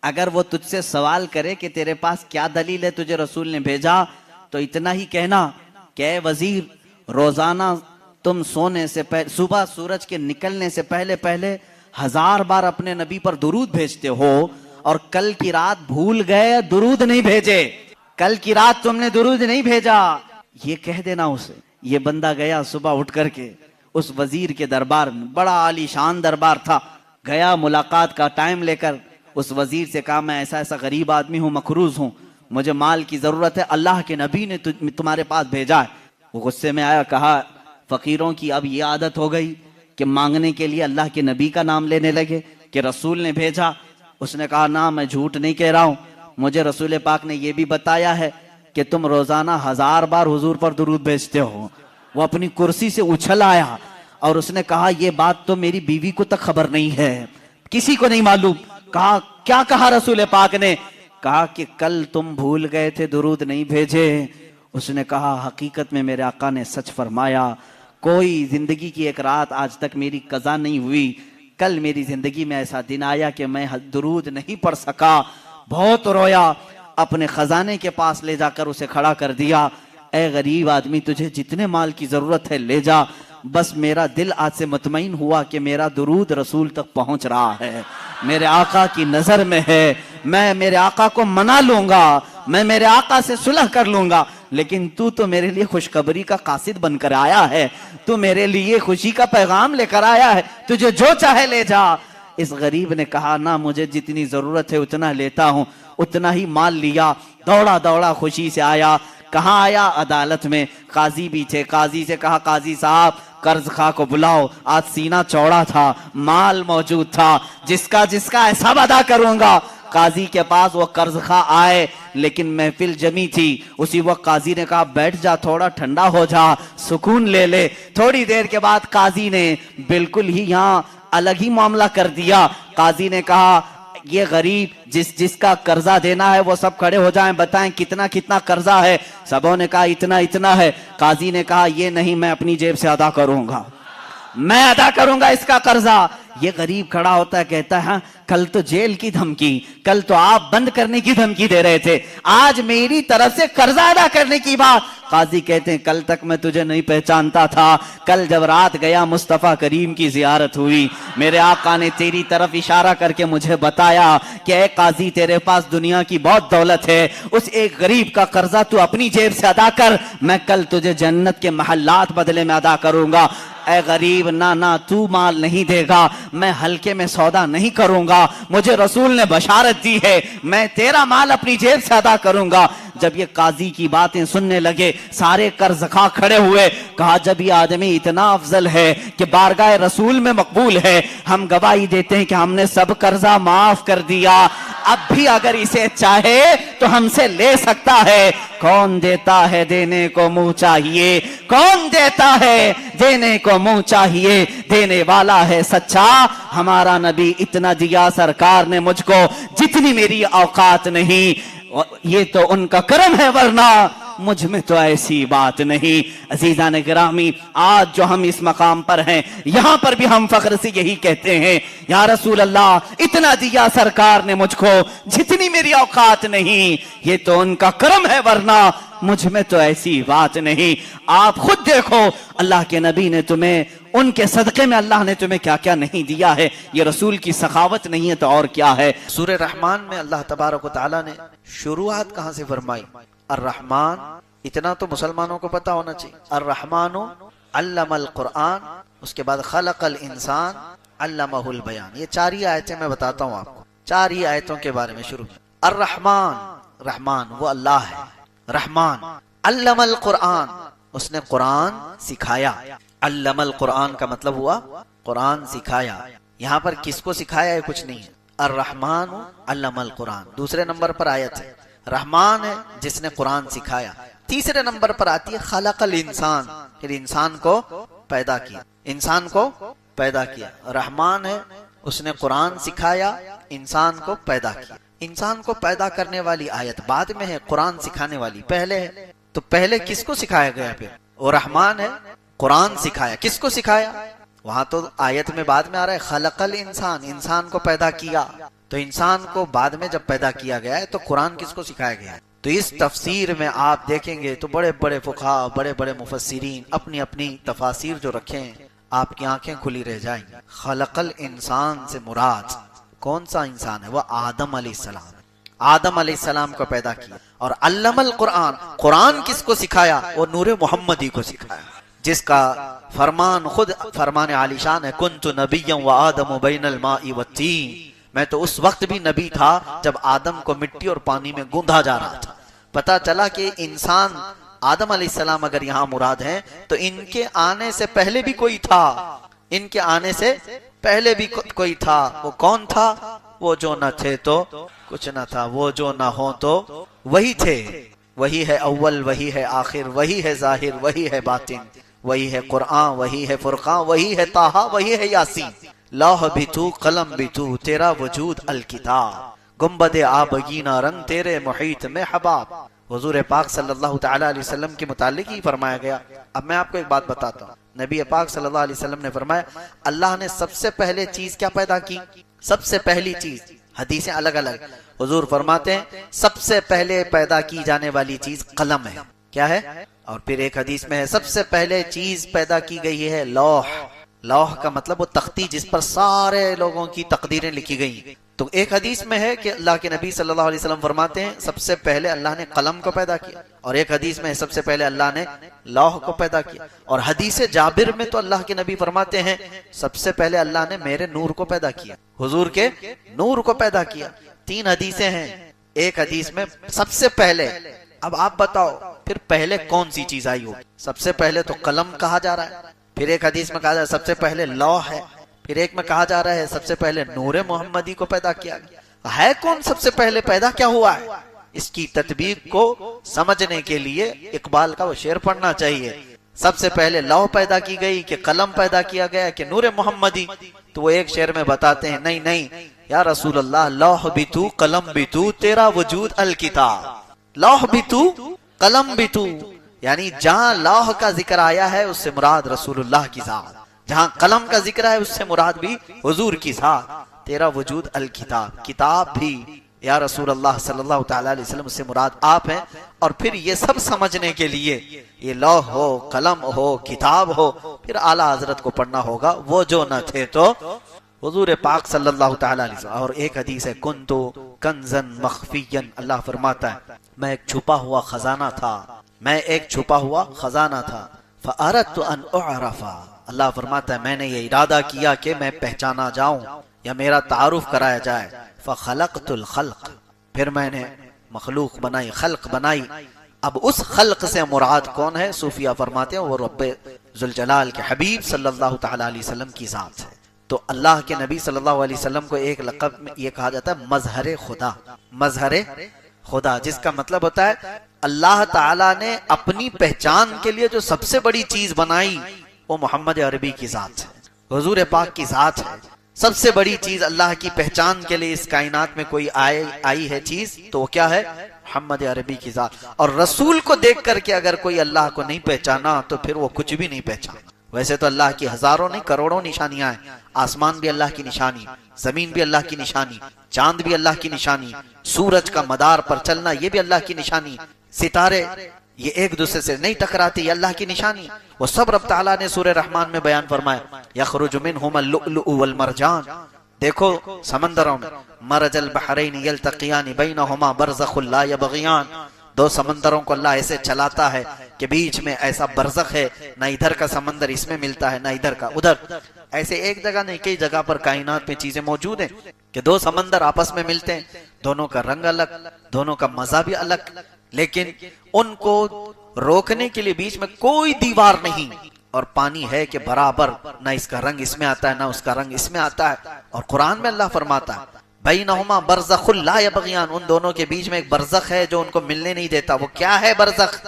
اگر وہ تجھ سے سوال کرے کہ تیرے پاس کیا دلیل ہے تجھے رسول نے بھیجا، تو اتنا ہی کہنا کہ اے وزیر، روزانہ تم سونے سے پہلے، صبح سورج کے نکلنے سے پہلے 1000 بار اپنے نبی پر درود بھیجتے ہو، اور کل کی رات بھول گئے، درود نہیں بھیجے، کل کی رات تم نے درود نہیں بھیجا، یہ کہہ دینا اسے۔ یہ بندہ گیا صبح اٹھ کر کے اس وزیر کے دربار میں، بڑا عالی شان دربار تھا، گیا ملاقات کا ٹائم لے کر اس وزیر سے کہا میں ایسا ایسا غریب آدمی ہوں، مقروض ہوں، مجھے مال کی ضرورت ہے، اللہ کے نبی نے تمہارے پاس بھیجا ہے۔ وہ غصے میں آیا، کہا فقیروں کی اب یہ عادت ہو گئی کہ مانگنے کے لیے اللہ کے نبی کا نام لینے لگے کہ رسول نے بھیجا۔ اس نے کہا نہ، میں جھوٹ نہیں کہہ رہا ہوں، مجھے رسول پاک نے یہ بھی بتایا ہے کہ تم روزانہ 1000 بار حضور پر درود بھیجتے ہو۔ وہ اپنی کرسی سے اچھل آیا اور اس نے کہا یہ بات تو میری بیوی کو تک خبر نہیں ہے، کسی کو نہیں معلوم۔ کہا کیا کہا رسول پاک نے؟ کہا کہ کل تم بھول گئے تھے، درود نہیں بھیجے۔ اس نے کہا حقیقت میں میرے آقا نے سچ فرمایا، کوئی زندگی کی ایک رات آج تک میری قضا نہیں ہوئی، کل میری زندگی میں ایسا دن آیا کہ میں درود نہیں پڑھ سکا، بہت رویا، اپنے خزانے کے پاس لے جا کر اسے کھڑا کر دیا، اے غریب آدمی تجھے جتنے مال کی ضرورت ہے لے جا، بس میرا دل آج سے مطمئن ہوا کہ میرا درود رسول تک پہنچ رہا ہے، میرے آقا کی نظر میں ہے، میں میرے آقا کو منا لوں گا، میں میرے آقا سے صلح کر لوں گا، لیکن تو میرے لیے خوشخبری کا قاصد بن کر آیا ہے، تو میرے لیے خوشی کا پیغام لے کر آیا ہے، تجھے جو چاہے لے جا۔ اس غریب نے کہا نہ، مجھے جتنی ضرورت ہے اتنا لیتا ہوں، اتنا ہی مال لیا، دوڑا دوڑا خوشی سے آیا۔ کہاں آیا؟ عدالت میں، قاضی بھی تھے، قاضی سے کہا قاضی صاحب قرض خواہ کو بلاؤ، آج سینہ چوڑا تھا، مال موجود تھا، جس کا حساب ادا کروں گا۔ قاضی کے پاس وہ قرض خواہ آئے، لیکن محفل جمی تھی، اسی وقت قاضی نے کہا بیٹھ جا، تھوڑا ٹھنڈا ہو جا، سکون لے لے۔ تھوڑی دیر کے بعد قاضی نے بالکل ہی یہاں الگ ہی معاملہ کر دیا۔ قاضی نے کہا یہ غریب جس کا قرضہ دینا ہے وہ سب کھڑے ہو جائیں، بتائیں کتنا کتنا قرضہ ہے۔ سبوں نے کہا اتنا اتنا ہے۔ قاضی نے کہا یہ نہیں، میں اپنی جیب سے ادا کروں گا، میں ادا کروں گا اس کا قرضہ۔ یہ غریب کھڑا ہوتا ہے، کہتا ہے ہاں کل تو جیل کی دھمکی، کل تو آپ بند کرنے کی دھمکی دے رہے تھے، آج میری طرف سے قرضہ ادا کرنے کی بات۔ قاضی کہتے ہیں کل تک میں تجھے نہیں پہچانتا تھا، کل جب رات گیا مصطفیٰ کریم کی زیارت ہوئی، میرے آقا نے تیری طرف اشارہ کر کے مجھے بتایا کہ اے قاضی تیرے پاس دنیا کی بہت دولت ہے، اس ایک غریب کا قرضہ تو اپنی جیب سے ادا کر، میں کل تجھے جنت کے محلات بدلے میں ادا کروں گا۔ اے غریب نہ تو مال نہیں دے گا، میں ہلکے میں سودا نہیں کروں گا، مجھے رسول نے بشارت دی ہے، میں تیرا مال اپنی جیب سے ادا کروں گا۔ جب یہ قاضی کی باتیں سننے لگے سارے قرض خواہ کھڑے ہوئے، کہا جب یہ آدمی اتنا افضل ہے کہ بارگاہ رسول میں مقبول ہے، ہم گواہی دیتے ہیں کہ ہم نے سب قرضہ معاف کر دیا، اب بھی اگر اسے چاہے تو ہم سے لے سکتا ہے۔ کون دیتا ہے دینے کو منہ چاہیے، کون دیتا ہے دینے کو منہ چاہیے، دینے والا ہے سچا ہمارا نبی، اتنا دیا سرکار نے مجھ کو جتنی میری اوقات نہیں، یہ تو ان کا کرم ہے ورنہ مجھ میں تو ایسی بات نہیں۔ عزیزان گرامی، آج جو ہم اس مقام پر ہیں، یہاں پر بھی ہم فخر سے یہی کہتے ہیں یا رسول اللہ اتنا دیا سرکار نے مجھ کو جتنی میری اوقات نہیں، یہ تو ان کا کرم ہے ورنہ مجھ میں تو ایسی بات نہیں۔ آپ خود دیکھو اللہ کے نبی نے تمہیں، ان کے صدقے میں اللہ نے تمہیں کیا کیا نہیں دیا ہے، یہ رسول کی سخاوت نہیں ہے تو اور کیا ہے۔ سورہ رحمان میں اللہ تبارک و تعالیٰ نے شروعات کہاں سے فرمائی؟ الرحمن، اتنا تو مسلمانوں کو پتا ہونا چاہیے، الرحمن علم القرآن، اس کے بعد خلق الانسان علمہ البیان۔ یہ 4 ہی آیتیں میں بتاتا ہوں آپ کو، 4 ہی آیتوں کے بارے میں شروع۔ الرحمن، رحمان وہ اللہ ہے، رحمان علم القرآن، اس نے قرآن سکھایا۔ علم القرآن کا مطلب ہوا قرآن سکھایا۔ یہاں پر کس کو سکھایا ہے کچھ نہیں ہے، الرحمن علم القرآن دوسرے نمبر پر آیت ہے، رحمان ہے جس نے قرآن سکھایا۔ تیسرے نمبر پر آتی ہے خلق الانسان، پھر انسان کو پیدا کیا، انسان کو پیدا کیا۔ رحمان ہے اس نے قرآن سکھایا، انسان کو پیدا کیا۔ انسان کو پیدا کرنے والی آیت بعد میں ہے، قرآن سکھانے والی پہلے ہے۔ تو پہلے کس کو سکھایا گیا؟ پھر وہ رحمان ہے، قرآن سکھایا۔ کس کو سکھایا؟ وہاں تو آیت میں بعد میں آ رہا ہے خلق الانسان، انسان کو پیدا کیا۔ تو انسان کو بعد میں جب پیدا کیا گیا ہے تو قرآن کس کو سکھایا گیا ہے؟ تو اس تفسیر میں آپ دیکھیں گے تو بڑے بڑے فقہا، بڑے بڑے مفسرین اپنی اپنی تفاسیر جو رکھے ہیں، آپ کی آنکھیں کھلی رہ جائیں گی۔ خلق الانسان سے مراد کون سا انسان ہے؟ وہ آدم علیہ السلام، آدم علیہ السلام کو پیدا کیا۔ اور علم القرآن، قرآن کس کو سکھایا؟ وہ نور محمدی کو سکھایا، جس کا فرمان خود فرمان عالی شان ہے، کنت نبیا وآدم بین الماء والتین، میں تو اس وقت بھی نبی تھا جب آدم کو مٹی اور پانی میں گوندھا جا رہا تھا۔ پتا چلا کہ انسان آدم علیہ السلام اگر یہاں مراد ہیں تو ان کے آنے سے پہلے بھی کوئی تھا، ان کے آنے سے پہلے بھی کوئی تھا۔ وہ کون تھا؟ وہ جو نہ تھے تو کچھ نہ تھا، وہ جو نہ ہو تو وہی تھے۔ وہی ہے اول، وہی ہے آخر، وہی ہے ظاہر، وہی ہے باطن، وہی ہے قرآن، وہی ہے فرقان، وہی ہے طٰہٰ، وہی ہے یاسین۔ لوح بھی تو، قلم بھی تو، تیرا وجود الکتاب، گنبد آبگینہ رنگ تیرے محیط میں حباب۔ حضور پاک صلی اللہ تعالی علیہ وسلم کے متعلق ہی فرمایا گیا۔ اب میں آپ کو ایک بات بتاتا ہوں، نبی پاک صلی اللہ علیہ وسلم نے فرمایا اللہ نے سب سے پہلے چیز کیا پیدا کی؟ سب سے پہلی چیز، حدیثیں الگ الگ، حضور فرماتے ہیں سب سے پہلے پیدا کی جانے والی چیز قلم ہے۔ کیا ہے؟ اور پھر ایک حدیث میں ہے سب سے پہلے چیز پیدا کی گئی ہے لوح۔ لوح کا مطلب وہ تختی جس پر سارے لوگوں کی تقدیریں لکھی گئی۔ تو ایک حدیث میں ہے کہ اللہ کے نبی صلی اللہ علیہ وسلم فرماتے ہیں سب سے پہلے اللہ نے قلم کو پیدا کیا، اور ایک حدیث میں سب سے پہلے اللہ نے لوح کو پیدا کیا، اور حدیث جابر میں تو اللہ کے نبی فرماتے ہیں سب سے پہلے اللہ نے میرے نور کو پیدا کیا، حضور کے نور کو پیدا کیا۔ تین حدیثیں ہیں، ایک حدیث میں سب سے پہلے۔ اب آپ بتاؤ پھر پہلے کون سی چیز آئی ہو؟ سب سے پہلے تو قلم کہا جا رہا ہے، پھر ایک حدیث میں کہا جا رہا ہے سب سے پہلے لوح ہے، پھر ایک میں کہا جا رہا ہے سب سے پہلے نور محمدی کو پیدا کیا گیا۔ ہے کون سب سے پہلے پیدا کیا ہوا ہے؟ اس کی تطبیق کو سمجھنے کے لیے اقبال کا وہ شعر پڑھنا چاہیے۔ سب سے پہلے لوح پیدا کی گئی کہ قلم پیدا کیا گیا کہ نور محمدی؟ تو وہ ایک شعر میں بتاتے ہیں نہیں نہیں یا رسول اللہ، لوح بھی تو، قلم بھی تو، تیرا وجود الکتاب۔ لوح بھی تو، قلم بھی تو، یعنی جہاں لوح کا ذکر آیا ہے اس سے مراد رسول اللہ کی ذات، جہاں قلم کا ذکر ہے اس سے مراد بھی حضور کی ذات۔ تیرا وجود الکتاب، کتاب بھی یا رسول اللہ صلی اللہ تعالی علیہ وسلم سے مراد آپ ہیں۔ اور پھر یہ سب سمجھنے کے لیے یہ لوح ہو، قلم ہو، کتاب ہو، پھر اعلیٰ حضرت کو پڑھنا ہوگا وہ جو نہ تھے تو حضور پاک صلی اللہ تعالی علیہ وسلم۔ اور ایک حدیث ہے کنتو کنزا مخفیا، اللہ فرماتا ہے میں ایک چھپا ہوا خزانہ تھا، میں ایک چھپا ہوا خزانہ تھا، فأردت ان اعرف، اللہ فرماتا ہے میں نے یہ ارادہ کیا کہ میں پہچانا جاؤں یا میرا تعارف کرایا جائے، فخلقت الخلق، پھر میں نے مخلوق بنائی، خلق بنائی۔ اب اس خلق سے مراد کون ہے؟ صوفیہ فرماتے ہیں وہ رب ذوالجلال کے حبیب صلی اللہ تعالی علیہ وسلم کی ذات ہے۔ تو اللہ کے نبی صلی اللہ علیہ وسلم کو ایک لقب میں یہ کہا جاتا ہے مظہر خدا، مظہر خدا، جس کا مطلب ہوتا ہے اللہ تعالیٰ نے اپنی پہچان کے لیے جو سب سے بڑی چیز بنائی وہ محمد عربی کی ذات ہے، حضور پاک کی ذات ہے۔ سب سے بڑی چیز اللہ کی پہچان کے لیے اس کائنات میں کوئی آئی ہے چیز تو وہ کیا ہے؟ محمد عربی کی ذات۔ اور رسول کو دیکھ کر کے اگر کوئی اللہ کو نہیں پہچانا تو پھر وہ کچھ بھی نہیں پہچانا۔ ویسے تو اللہ کی ہزاروں نہیں کروڑوں نشانیاں ہیں، آسمان بھی اللہ کی نشانی، زمین بھی اللہ کی نشانی، چاند بھی اللہ کی نشانی، سورج کا مدار پر چلنا یہ بھی اللہ کی نشانی، ستارے یہ ایک دوسرے سے نہیں ٹکراتے یہ اللہ کی نشانی۔ وہ سب رب تعالیٰ نے سورہ رحمان میں بیان فرمایا یخرج منہما اللؤلؤ والمرجان، دیکھو سمندروں میں مرج البحرین یلتقیان بینہما برزخ لا یبغیان، دو سمندروں کو اللہ ایسے چلاتا ہے کہ بیچ میں ایسا برزخ ہے، نہ ادھر کا سمندر اس میں ملتا ہے نہ ادھر کا ادھر، ایسے ایک جگہ نہیں کئی جگہ پر کائنات میں چیزیں موجود ہیں کہ دو سمندر آپس میں ملتے ہیں، دونوں کا رنگ الگ، دونوں کا مزہ بھی الگ، لیکن ان کو روکنے کے لیے بیچ میں کوئی دیوار نہیں، اور پانی ہے کہ برابر نہ اس کا رنگ اس میں آتا ہے نہ اس کا رنگ اس میں آتا ہے۔ اور قرآن میں اللہ فرماتا ہے بینہما برزخ لا یبغیان، ان دونوں کے بیچ میں ایک برزخ ہے جو ان کو ملنے نہیں دیتا۔ وہ کیا ہے برزخ؟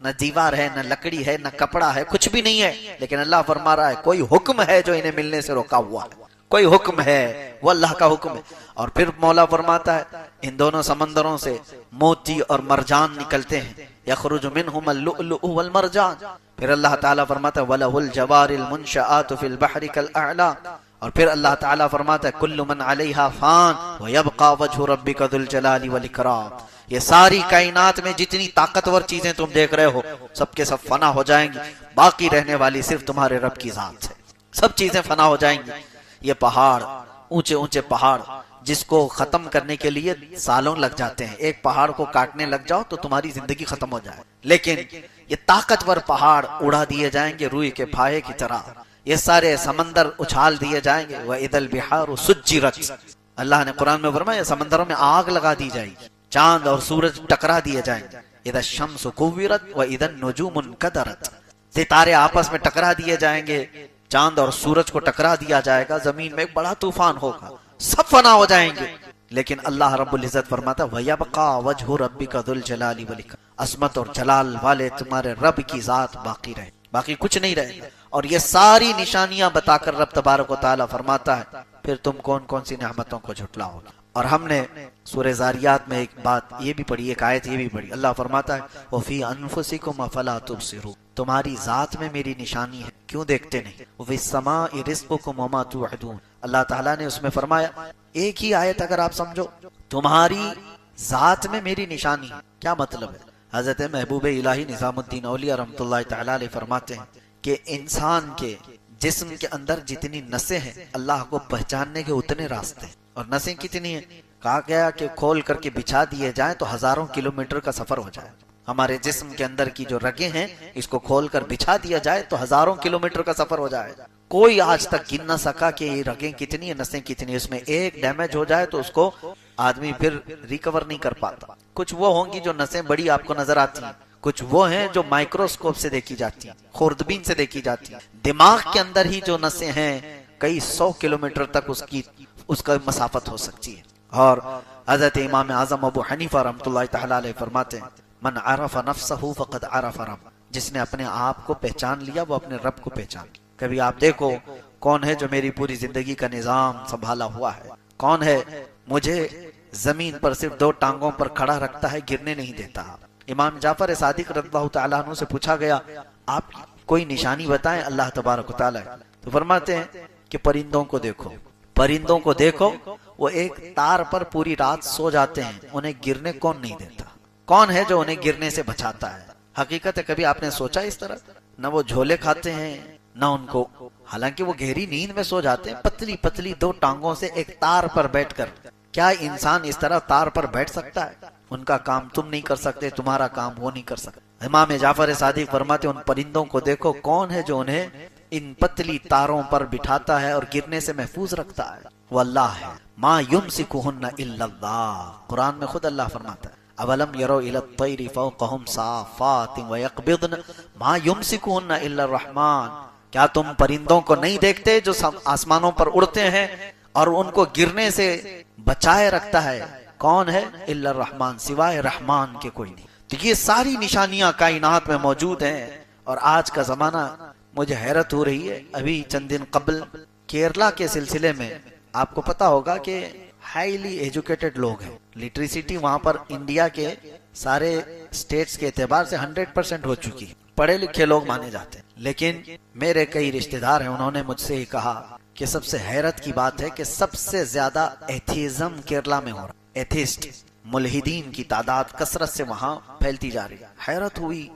نہ دیوار ہے نہ لکڑی ہے نہ کپڑا ہے، کچھ بھی نہیں ہے، لیکن اللہ فرما رہا ہے کوئی حکم ہے جو انہیں ملنے سے روکا ہوا ہے، کوئی حکم ہے، وہ اللہ کا حکم ہے۔ اور پھر مولا فرماتا ہے ان دونوں سمندروں سے موتی اور مرجان نکلتے ہیں، یخرج منہما اللؤلؤ والمرجان۔ پھر اللہ تعالیٰ فرماتا ہے وَلَهُ الْجَوَارِ الْمُنشَآتُ فِي الْبَحْرِ كَالْأَعْلَامِ، اور پھر اللہ تعالیٰ فرماتا ہے کل من علیہا فان ویبقى وجہ ربک ذو الجلال والاکرام، یہ ساری کائنات میں جتنی طاقتور چیزیں تم دیکھ رہے ہو سب کے سب فنا ہو جائیں گی، باقی رہنے والی صرف تمہارے رب کی ذات ہے، سب چیزیں فنا ہو جائیں گی۔ یہ پہاڑ، اونچے اونچے پہاڑ جس کو ختم کرنے کے لیے سالوں لگ جاتے ہیں، ایک پہاڑ کو کاٹنے لگ جاؤ تو تمہاری زندگی ختم ہو جائے، لیکن یہ طاقتور پہاڑ اڑا دیے جائیں گے روئی کے پھائے کی طرح، یہ سارے سمندر اچھال دیے جائیں گے، وَإِذَا الْبِحَارُ سُجِّرَتْ، اللہ نے قرآن میں فرمایا سمندروں میں آگ لگا دی جائے گی، چاند اور سورج ٹکرا دیے جائیں گے، اِذَا الشَّمْسُ كُوِّرَتْ وَإِذَا النُّجُومُ انْكَدَرَتْ، ستارے آپس میں ٹکرا دیے جائیں گے، چاند اور سورج کو ٹکرا دیا جائے گا، زمین میں ایک بڑا طوفان ہوگا، سب فنا ہو جائیں گے، لیکن اللہ رب العزت فرماتا وَيَبْقَى وَجْهُ رَبِّكَ ذُو الْجَلَالِ وَالْإِكْرَامِ، عظمت اور جلال والے تمہارے رب کی ذات باقی رہے، باقی کچھ نہیں رہے گا۔ اور یہ ساری نشانیاں بتا کر رب تبارک و تعالیٰ فرماتا ہے پھر تم کون کون سی نعمتوں کو جھٹلاؤ گے۔ اور ہم نے سورہ زاریات میں ایک بات یہ بھی پڑھی، ایک آیت یہ بھی پڑھی، اللہ فرماتا ہے وَفِي أَنفُسِكُمْ أَفَلَا تُبْصِرُونَ، تمہاری ذات میں میری نشانی ہے کیوں دیکھتے نہیں، وَفِي السَّمَاءِ رِزْقُكُمْ وَمَا تُوعَدُونَ، اللہ تعالیٰ نے اس میں فرمایا ایک ہی آیت اگر آپ سمجھو تمہاری ذات میں میری نشانی ہے، کیا مطلب ہے؟ حضرت محبوب الہی نظام الدین اولیاء رحمۃ اللہ تعالی علیہ فرماتے ہیں کہ انسان کے جسم کے اندر جتنی نسیں ہیں اللہ کو پہچاننے کے اتنے راستے ہیں، اور نسیں کتنی ہیں؟ کہا گیا کہ کھول کر کے بچھا دیے جائیں تو ہزاروں کلومیٹر کا سفر ہو جائے، ہمارے جسم کے اندر کی جو رگیں ہیں اس کو کھول کر بچھا دیا جائے تو ہزاروں کلومیٹر کا سفر ہو جائے، کوئی آج تک گن نہ سکا کہ یہ رگیں کتنی ہیں، نسیں کتنی ہیں، اس میں ایک ڈیمیج ہو جائے تو اس کو آدمی پھر ریکور نہیں کر پاتا۔ کچھ وہ ہوں گی جو نسیں بڑی آپ کو نظر آتی ہیں، کچھ وہ ہیں جو مائکروسکوپ سے دیکھی جاتی ہیں، خوردبین سے دیکھی جاتی ہیں، دماغ کے اندر ہی جو نسیں ہیں کئی 100 کلومیٹر تک اس کا مسافت ہو سکتی ہے۔ اور حضرت امام اعظم ابو حنیفہ رحمۃ اللہ تعالی علیہ فرماتے ہیں من عرف نفسہ فقد عرف رب، جس نے اپنے آپ کو پہچان لیا وہ اپنے رب کو پہچان لیا۔ کبھی آپ دیکھو کون ہے جو میری پوری زندگی کا نظام سنبھالا ہوا ہے، کون ہے مجھے زمین پر صرف 2 ٹانگوں پر کھڑا رکھتا ہے، گرنے نہیں دیتا۔ امام جعفر صادق رضی اللہ تعالیٰ عنہ سے پوچھا گیا آپ کوئی نشانی بتائیں اللہ تبارک و تعالیٰ، تو فرماتے ہیں کہ پرندوں کو دیکھو، پرندوں کو دیکھو، وہ ایک تار پر پوری رات سو جاتے ہیں، انہیں گرنے کون نہیں دیتا، کون ہے جو انہیں گرنے سے بچاتا ہے؟ حقیقت ہے کبھی آپ نے سوچا اس طرح؟ نہ وہ جھولے کھاتے ہیں نہ ان کو، حالانکہ وہ گہری نیند میں سو جاتے ہیں، پتلی پتلی 2 ٹانگوں سے ایک تار پر بیٹھ کر۔ کیا انسان اس طرح تار پر بیٹھ سکتا ہے؟ ان کا کام تم نہیں کر سکتے، تمہارا کام وہ نہیں کر سکتے۔ امام جعفر صادق فرماتے ان پرندوں کو دیکھو کون ہے جو انہیں ان پتلی تاروں پر بٹھاتا ہے اور گرنے سے محفوظ رکھتا ہے، وہ اللہ ہے۔ ما یمسکہن الا اللہ، قرآن میں خود اللہ فرماتا ہے اولم یروا الی الطیر فوقہم صافات ویقبضن ما یمسکہن الا الرحمن، کیا تم پرندوں کو نہیں دیکھتے جو آسمانوں پر اڑتے ہیں اور ان کو گرنے سے بچائے رکھتا ہے؟ کون ہے؟ الا الرحمن، سوائے رحمان کے کوئی نہیں۔ تو یہ ساری نشانیاں کائنات میں موجود ہیں، اور آج کا زمانہ مجھے حیرت ہو رہی ہے۔ ابھی چند دن قبل کیرلا کے سلسلے میں آپ کو پتا ہوگا کہ ہائیلی ایجوکیٹڈ لوگ ہیں، لٹریسٹی وہاں پر انڈیا کے سارے سٹیٹس کے اعتبار سے 100% ہو چکی ہے، پڑھے لکھے لوگ مانے جاتے ہیں، لیکن میرے کئی رشتہ دار ہیں، انہوں نے مجھ سے یہ کہا کہ سب سے حیرت کی بات ہے کہ سب سے زیادہ ایتھیزم کیرلا میں ہو رہا ہے، ایتھیسٹ ملحدین کی تعداد کثرت سے وہاں پھیلتی جا رہی ہے۔ حیرت ہوئی